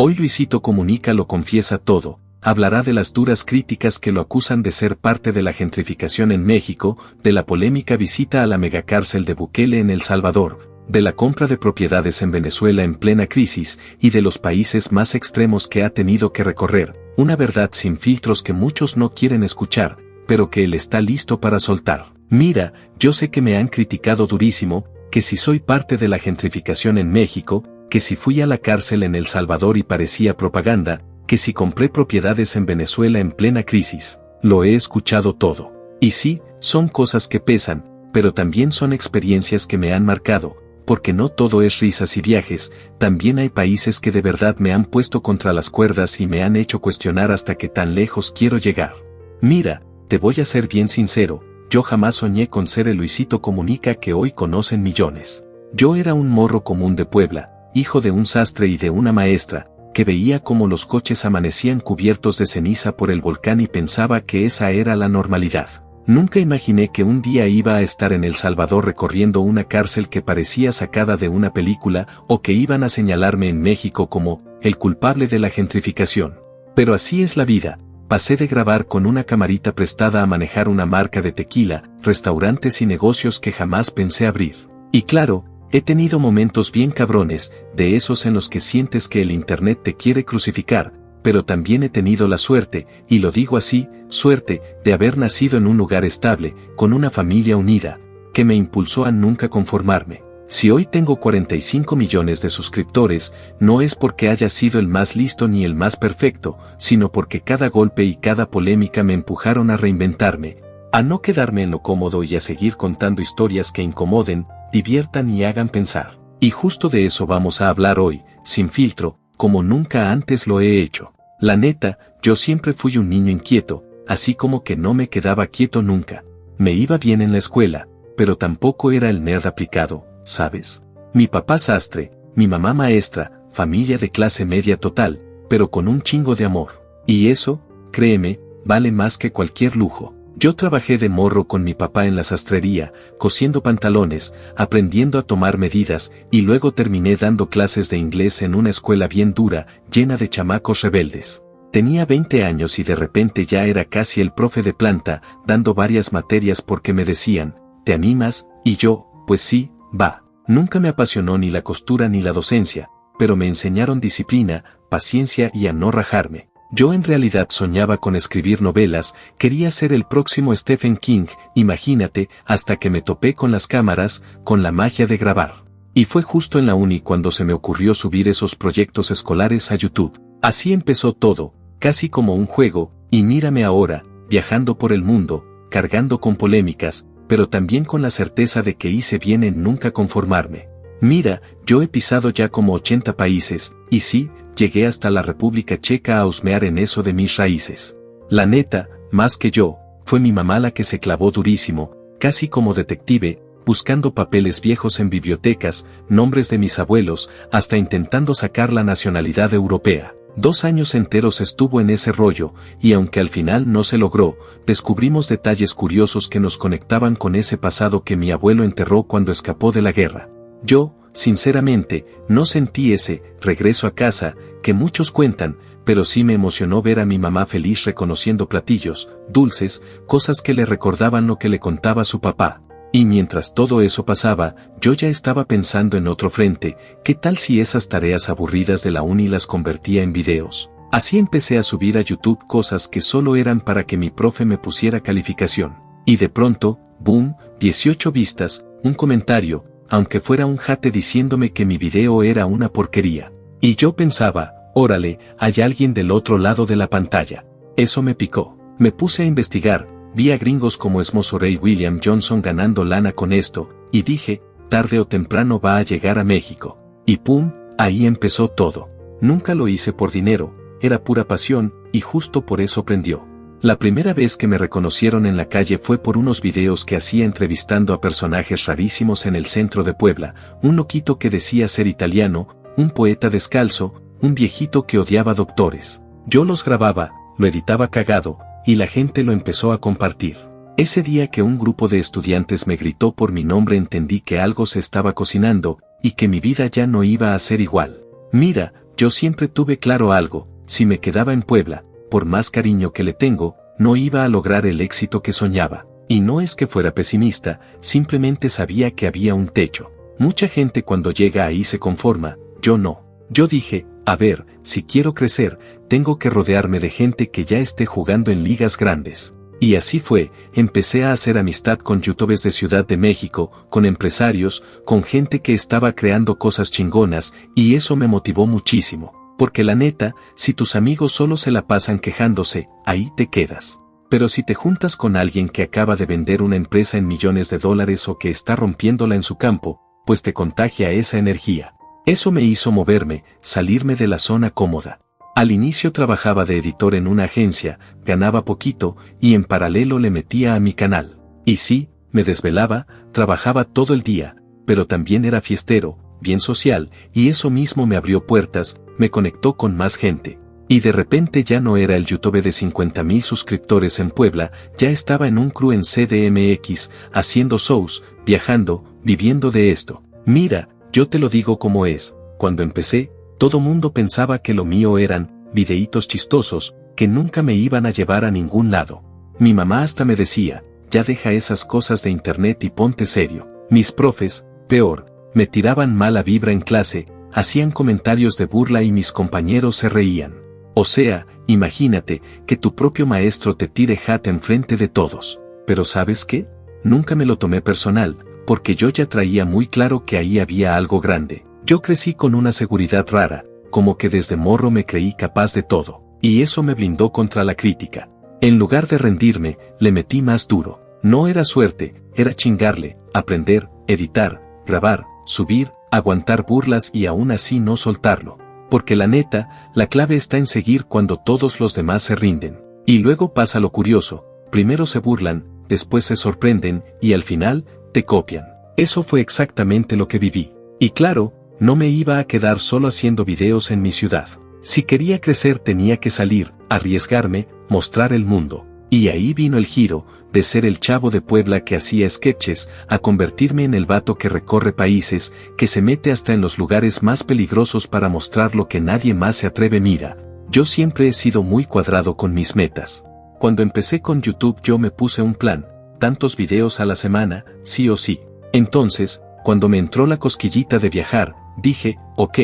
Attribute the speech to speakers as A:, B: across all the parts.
A: Hoy Luisito Comunica lo confiesa todo, hablará de las duras críticas que lo acusan de ser parte de la gentrificación en México, de la polémica visita a la megacárcel de Bukele en El Salvador, de la compra de propiedades en Venezuela en plena crisis y de los países más extremos que ha tenido que recorrer, una verdad sin filtros que muchos no quieren escuchar, pero que él está listo para soltar. Mira, yo sé que me han criticado durísimo, que si soy parte de la gentrificación en México, que si fui a la cárcel en El Salvador y parecía propaganda, que si compré propiedades en Venezuela en plena crisis. Lo he escuchado todo. Y sí, son cosas que pesan, pero también son experiencias que me han marcado, porque no todo es risas y viajes, también hay países que de verdad me han puesto contra las cuerdas y me han hecho cuestionar hasta qué tan lejos quiero llegar. Mira, te voy a ser bien sincero, yo jamás soñé con ser el Luisito Comunica que hoy conocen millones. Yo era un morro común de Puebla, hijo de un sastre y de una maestra, que veía cómo los coches amanecían cubiertos de ceniza por el volcán y pensaba que esa era la normalidad. Nunca imaginé que un día iba a estar en El Salvador recorriendo una cárcel que parecía sacada de una película o que iban a señalarme en México como el culpable de la gentrificación. Pero así es la vida. Pasé de grabar con una camarita prestada a manejar una marca de tequila, restaurantes y negocios que jamás pensé abrir. Y claro, he tenido momentos bien cabrones, de esos en los que sientes que el internet te quiere crucificar, pero también he tenido la suerte, y lo digo así, suerte, de haber nacido en un lugar estable, con una familia unida, que me impulsó a nunca conformarme. Si hoy tengo 45 millones de suscriptores, no es porque haya sido el más listo ni el más perfecto, sino porque cada golpe y cada polémica me empujaron a reinventarme, a no quedarme en lo cómodo y a seguir contando historias que incomoden, diviertan y hagan pensar. Y justo de eso vamos a hablar hoy, sin filtro, como nunca antes lo he hecho. La neta, yo siempre fui un niño inquieto, así como que no me quedaba quieto nunca. Me iba bien en la escuela, pero tampoco era el nerd aplicado, ¿sabes? Mi papá sastre, mi mamá maestra, familia de clase media total, pero con un chingo de amor. Y eso, créeme, vale más que cualquier lujo. Yo trabajé de morro con mi papá en la sastrería, cosiendo pantalones, aprendiendo a tomar medidas, y luego terminé dando clases de inglés en una escuela bien dura, llena de chamacos rebeldes. Tenía 20 años y de repente ya era casi el profe de planta, dando varias materias porque me decían, ¿te animas? Y yo, pues sí, va. Nunca me apasionó ni la costura ni la docencia, pero me enseñaron disciplina, paciencia y a no rajarme. Yo en realidad soñaba con escribir novelas, quería ser el próximo Stephen King, imagínate, hasta que me topé con las cámaras, con la magia de grabar. Y fue justo en la uni cuando se me ocurrió subir esos proyectos escolares a YouTube. Así empezó todo, casi como un juego, y mírame ahora, viajando por el mundo, cargando con polémicas, pero también con la certeza de que hice bien en nunca conformarme. Mira, yo he pisado ya como 80 países, y sí, llegué hasta la República Checa a husmear en eso de mis raíces. La neta, más que yo, fue mi mamá la que se clavó durísimo, casi como detective, buscando papeles viejos en bibliotecas, nombres de mis abuelos, hasta intentando sacar la nacionalidad europea. 2 años enteros estuvo en ese rollo, y aunque al final no se logró, descubrimos detalles curiosos que nos conectaban con ese pasado que mi abuelo enterró cuando escapó de la guerra. Yo, sinceramente, no sentí ese regreso a casa que muchos cuentan, pero sí me emocionó ver a mi mamá feliz reconociendo platillos, dulces, cosas que le recordaban lo que le contaba su papá. Y mientras todo eso pasaba, yo ya estaba pensando en otro frente, ¿qué tal si esas tareas aburridas de la uni las convertía en videos? Así empecé a subir a YouTube cosas que solo eran para que mi profe me pusiera calificación. Y de pronto, boom, 18 vistas, un comentario, aunque fuera un jate diciéndome que mi video era una porquería. Y yo pensaba, órale, hay alguien del otro lado de la pantalla. Eso me picó. Me puse a investigar, vi a gringos como Esmosorey William Johnson ganando lana con esto, y dije, tarde o temprano va a llegar a México. Y pum, ahí empezó todo. Nunca lo hice por dinero, era pura pasión, y justo por eso prendió. La primera vez que me reconocieron en la calle fue por unos videos que hacía entrevistando a personajes rarísimos en el centro de Puebla, un loquito que decía ser italiano, un poeta descalzo, un viejito que odiaba doctores. Yo los grababa, lo editaba cagado, y la gente lo empezó a compartir. Ese día que un grupo de estudiantes me gritó por mi nombre entendí que algo se estaba cocinando, y que mi vida ya no iba a ser igual. Mira, yo siempre tuve claro algo: si me quedaba en Puebla, por más cariño que le tengo, no iba a lograr el éxito que soñaba. Y no es que fuera pesimista, simplemente sabía que había un techo. Mucha gente cuando llega ahí se conforma, yo no. Yo dije, a ver, si quiero crecer, tengo que rodearme de gente que ya esté jugando en ligas grandes. Y así fue, empecé a hacer amistad con youtubers de Ciudad de México, con empresarios, con gente que estaba creando cosas chingonas, y eso me motivó muchísimo. Porque la neta, si tus amigos solo se la pasan quejándose, ahí te quedas. Pero si te juntas con alguien que acaba de vender una empresa en millones de dólares o que está rompiéndola en su campo, pues te contagia esa energía. Eso me hizo moverme, salirme de la zona cómoda. Al inicio trabajaba de editor en una agencia, ganaba poquito, y en paralelo le metía a mi canal. Y sí, me desvelaba, trabajaba todo el día, pero también era fiestero, bien social, y eso mismo me abrió puertas, me conectó con más gente. Y de repente ya no era el youtuber de 50,000 suscriptores en Puebla, ya estaba en un crew en CDMX, haciendo shows, viajando, viviendo de esto. Mira, yo te lo digo como es, cuando empecé, todo mundo pensaba que lo mío eran videitos chistosos, que nunca me iban a llevar a ningún lado. Mi mamá hasta me decía, ya deja esas cosas de internet y ponte serio. Mis profes, peor, me tiraban mala vibra en clase, hacían comentarios de burla y mis compañeros se reían. O sea, imagínate, que tu propio maestro te tire hate enfrente de todos. Pero ¿sabes qué? Nunca me lo tomé personal, porque yo ya traía muy claro que ahí había algo grande. Yo crecí con una seguridad rara, como que desde morro me creí capaz de todo, y eso me blindó contra la crítica. En lugar de rendirme, le metí más duro. No era suerte, era chingarle, aprender, editar, grabar, subir, aguantar burlas y aún así no soltarlo. Porque la neta, la clave está en seguir cuando todos los demás se rinden. Y luego pasa lo curioso, primero se burlan, después se sorprenden, y al final, te copian. Eso fue exactamente lo que viví. Y claro, no me iba a quedar solo haciendo videos en mi ciudad. Si quería crecer tenía que salir, arriesgarme, mostrar el mundo. Y ahí vino el giro, de ser el chavo de Puebla que hacía sketches, a convertirme en el vato que recorre países, que se mete hasta en los lugares más peligrosos para mostrar lo que nadie más se atreve. Mira, yo siempre he sido muy cuadrado con mis metas. Cuando empecé con YouTube yo me puse un plan, tantos videos a la semana, sí o sí. Entonces, cuando me entró la cosquillita de viajar, dije, ok,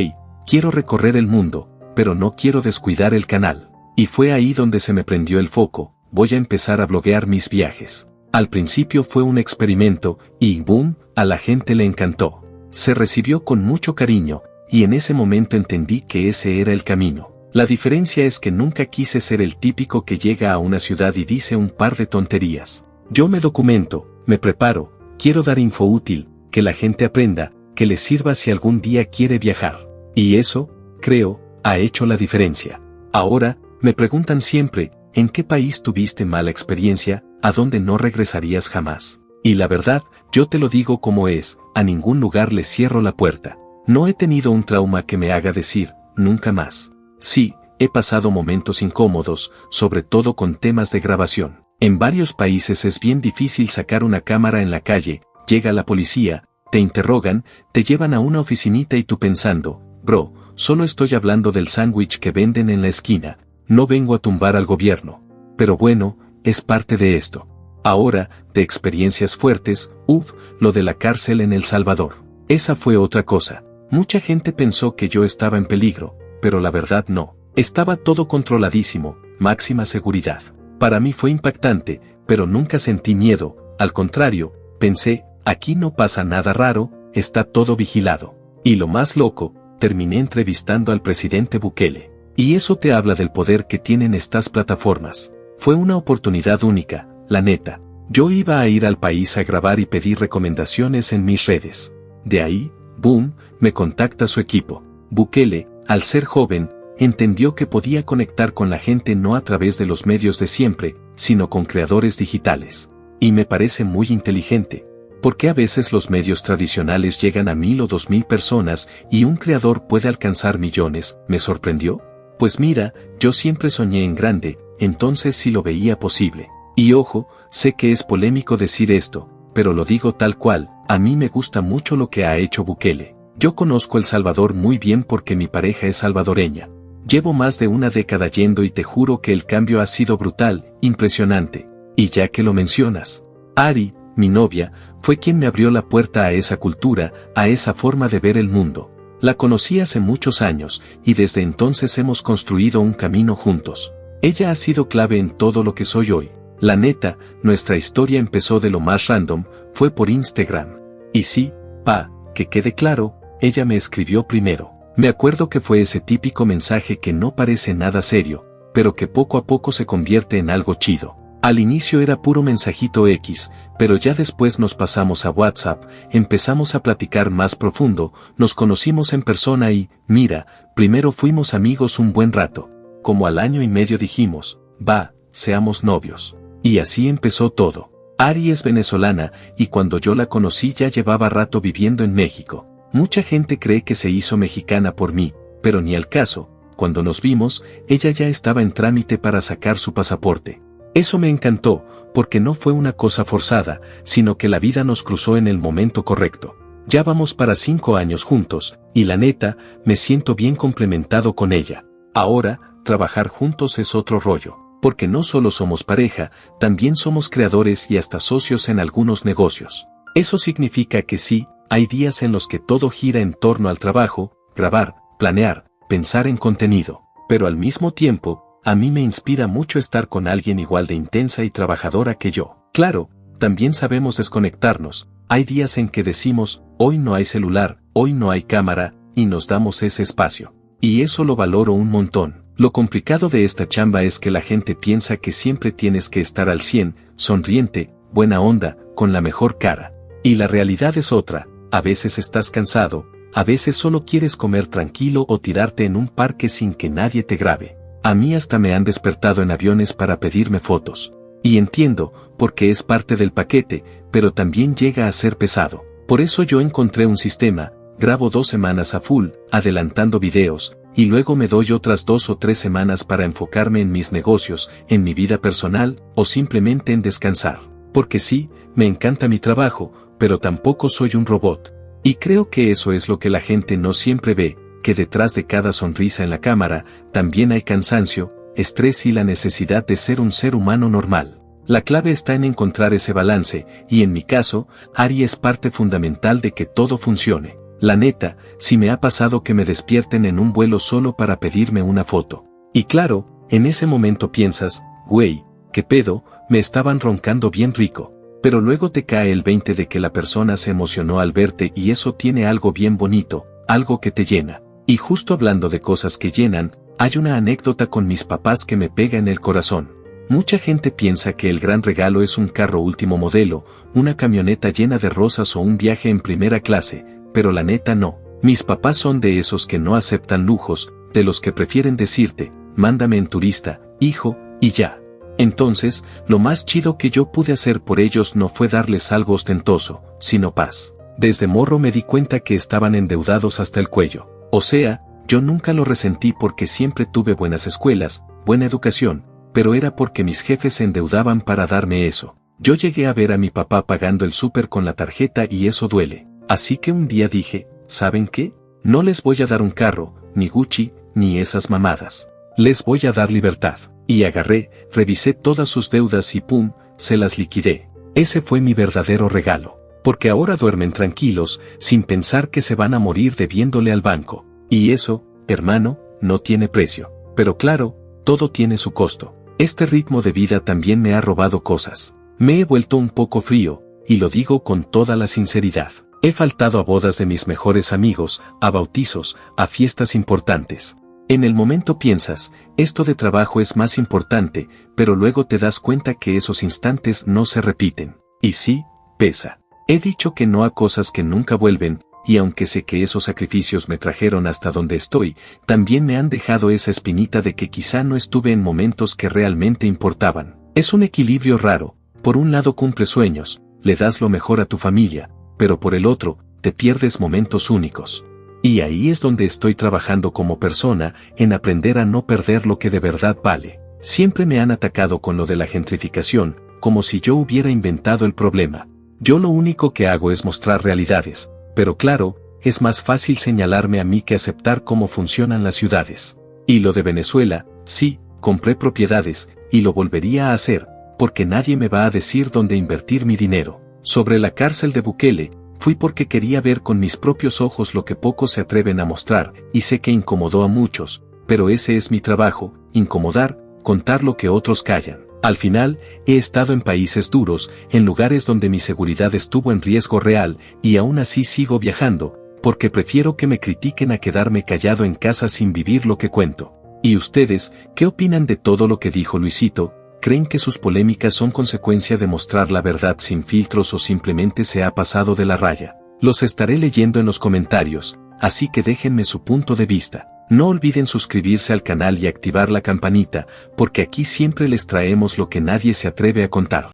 A: quiero recorrer el mundo, pero no quiero descuidar el canal. Y fue ahí donde se me prendió el foco. Voy a empezar a bloguear mis viajes. Al principio fue un experimento, y boom, a la gente le encantó. Se recibió con mucho cariño, y en ese momento entendí que ese era el camino. La diferencia es que nunca quise ser el típico que llega a una ciudad y dice un par de tonterías. Yo me documento, me preparo, quiero dar info útil, que la gente aprenda, que les sirva si algún día quiere viajar. Y eso, creo, ha hecho la diferencia. Ahora, me preguntan siempre, ¿en qué país tuviste mala experiencia, a dónde no regresarías jamás? Y la verdad, yo te lo digo como es, a ningún lugar le cierro la puerta. No he tenido un trauma que me haga decir, nunca más. Sí, he pasado momentos incómodos, sobre todo con temas de grabación. En varios países es bien difícil sacar una cámara en la calle, llega la policía, te interrogan, te llevan a una oficinita y tú pensando, bro, solo estoy hablando del sándwich que venden en la esquina. No vengo a tumbar al gobierno. Pero bueno, es parte de esto. Ahora, de experiencias fuertes, lo de la cárcel en El Salvador. Esa fue otra cosa. Mucha gente pensó que yo estaba en peligro, pero la verdad no. Estaba todo controladísimo, máxima seguridad. Para mí fue impactante, pero nunca sentí miedo, al contrario, pensé, aquí no pasa nada raro, está todo vigilado. Y lo más loco, terminé entrevistando al presidente Bukele. Y eso te habla del poder que tienen estas plataformas. Fue una oportunidad única, la neta. Yo iba a ir al país a grabar y pedir recomendaciones en mis redes. De ahí, boom, me contacta su equipo. Bukele, al ser joven, entendió que podía conectar con la gente no a través de los medios de siempre, sino con creadores digitales. Y me parece muy inteligente. Porque a veces los medios tradicionales llegan a 1,000 o 2,000 personas y un creador puede alcanzar millones. ¿Me sorprendió? Pues mira, yo siempre soñé en grande, entonces sí lo veía posible. Y ojo, sé que es polémico decir esto, pero lo digo tal cual, a mí me gusta mucho lo que ha hecho Bukele. Yo conozco El Salvador muy bien porque mi pareja es salvadoreña. Llevo más de una década yendo y te juro que el cambio ha sido brutal, impresionante. Y ya que lo mencionas, Ari, mi novia, fue quien me abrió la puerta a esa cultura, a esa forma de ver el mundo. La conocí hace muchos años, y desde entonces hemos construido un camino juntos. Ella ha sido clave en todo lo que soy hoy. La neta, nuestra historia empezó de lo más random, fue por Instagram. Y sí, que quede claro, ella me escribió primero. Me acuerdo que fue ese típico mensaje que no parece nada serio, pero que poco a poco se convierte en algo chido. Al inicio era puro mensajito X, pero ya después nos pasamos a WhatsApp, empezamos a platicar más profundo, nos conocimos en persona y, mira, primero fuimos amigos un buen rato. Como al año y medio dijimos, seamos novios. Y así empezó todo. Ari es venezolana, y cuando yo la conocí ya llevaba rato viviendo en México. Mucha gente cree que se hizo mexicana por mí, pero ni al caso. Cuando nos vimos, ella ya estaba en trámite para sacar su pasaporte. Eso me encantó, porque no fue una cosa forzada, sino que la vida nos cruzó en el momento correcto. Ya vamos para 5 años juntos, y la neta, me siento bien complementado con ella. Ahora, trabajar juntos es otro rollo, porque no solo somos pareja, también somos creadores y hasta socios en algunos negocios. Eso significa que sí, hay días en los que todo gira en torno al trabajo, grabar, planear, pensar en contenido, pero al mismo tiempo, a mí me inspira mucho estar con alguien igual de intensa y trabajadora que yo. Claro, también sabemos desconectarnos, hay días en que decimos, hoy no hay celular, hoy no hay cámara, y nos damos ese espacio. Y eso lo valoro un montón. Lo complicado de esta chamba es que la gente piensa que siempre tienes que estar al 100, sonriente, buena onda, con la mejor cara. Y la realidad es otra, a veces estás cansado, a veces solo quieres comer tranquilo o tirarte en un parque sin que nadie te grabe. A mí hasta me han despertado en aviones para pedirme fotos. Y entiendo, porque es parte del paquete, pero también llega a ser pesado. Por eso yo encontré un sistema, grabo 2 semanas a full, adelantando videos, y luego me doy otras 2 o 3 semanas para enfocarme en mis negocios, en mi vida personal, o simplemente en descansar. Porque sí, me encanta mi trabajo, pero tampoco soy un robot. Y creo que eso es lo que la gente no siempre ve, que detrás de cada sonrisa en la cámara, también hay cansancio, estrés y la necesidad de ser un ser humano normal. La clave está en encontrar ese balance, y en mi caso, Ari es parte fundamental de que todo funcione. La neta, si me ha pasado que me despierten en un vuelo solo para pedirme una foto. Y claro, en ese momento piensas, güey, ¿qué pedo? Me estaban roncando bien rico. Pero luego te cae el 20 de que la persona se emocionó al verte y eso tiene algo bien bonito, algo que te llena. Y justo hablando de cosas que llenan, hay una anécdota con mis papás que me pega en el corazón. Mucha gente piensa que el gran regalo es un carro último modelo, una camioneta llena de rosas o un viaje en primera clase, pero la neta no. Mis papás son de esos que no aceptan lujos, de los que prefieren decirte, mándame en turista, hijo, y ya. Entonces, lo más chido que yo pude hacer por ellos no fue darles algo ostentoso, sino paz. Desde morro me di cuenta que estaban endeudados hasta el cuello. O sea, yo nunca lo resentí porque siempre tuve buenas escuelas, buena educación, pero era porque mis jefes se endeudaban para darme eso. Yo llegué a ver a mi papá pagando el súper con la tarjeta y eso duele. Así que un día dije, ¿saben qué? No les voy a dar un carro, ni Gucci, ni esas mamadas. Les voy a dar libertad. Y agarré, revisé todas sus deudas y ¡pum!, se las liquidé. Ese fue mi verdadero regalo. Porque ahora duermen tranquilos, sin pensar que se van a morir debiéndole al banco. Y eso, hermano, no tiene precio. Pero claro, todo tiene su costo. Este ritmo de vida también me ha robado cosas. Me he vuelto un poco frío, y lo digo con toda la sinceridad. He faltado a bodas de mis mejores amigos, a bautizos, a fiestas importantes. En el momento piensas, esto de trabajo es más importante, pero luego te das cuenta que esos instantes no se repiten. Y sí, pesa. He dicho que no a cosas que nunca vuelven, y aunque sé que esos sacrificios me trajeron hasta donde estoy, también me han dejado esa espinita de que quizá no estuve en momentos que realmente importaban. Es un equilibrio raro, por un lado cumples sueños, le das lo mejor a tu familia, pero por el otro, te pierdes momentos únicos. Y ahí es donde estoy trabajando como persona, en aprender a no perder lo que de verdad vale. Siempre me han atacado con lo de la gentrificación, como si yo hubiera inventado el problema. Yo lo único que hago es mostrar realidades, pero claro, es más fácil señalarme a mí que aceptar cómo funcionan las ciudades. Y lo de Venezuela, sí, compré propiedades, y lo volvería a hacer, porque nadie me va a decir dónde invertir mi dinero. Sobre la cárcel de Bukele, fui porque quería ver con mis propios ojos lo que pocos se atreven a mostrar, y sé que incomodó a muchos, pero ese es mi trabajo, incomodar, contar lo que otros callan. Al final, he estado en países duros, en lugares donde mi seguridad estuvo en riesgo real, y aún así sigo viajando, porque prefiero que me critiquen a quedarme callado en casa sin vivir lo que cuento. ¿Y ustedes, qué opinan de todo lo que dijo Luisito? ¿Creen que sus polémicas son consecuencia de mostrar la verdad sin filtros o simplemente se ha pasado de la raya? Los estaré leyendo en los comentarios, así que déjenme su punto de vista. No olviden suscribirse al canal y activar la campanita, porque aquí siempre les traemos lo que nadie se atreve a contar.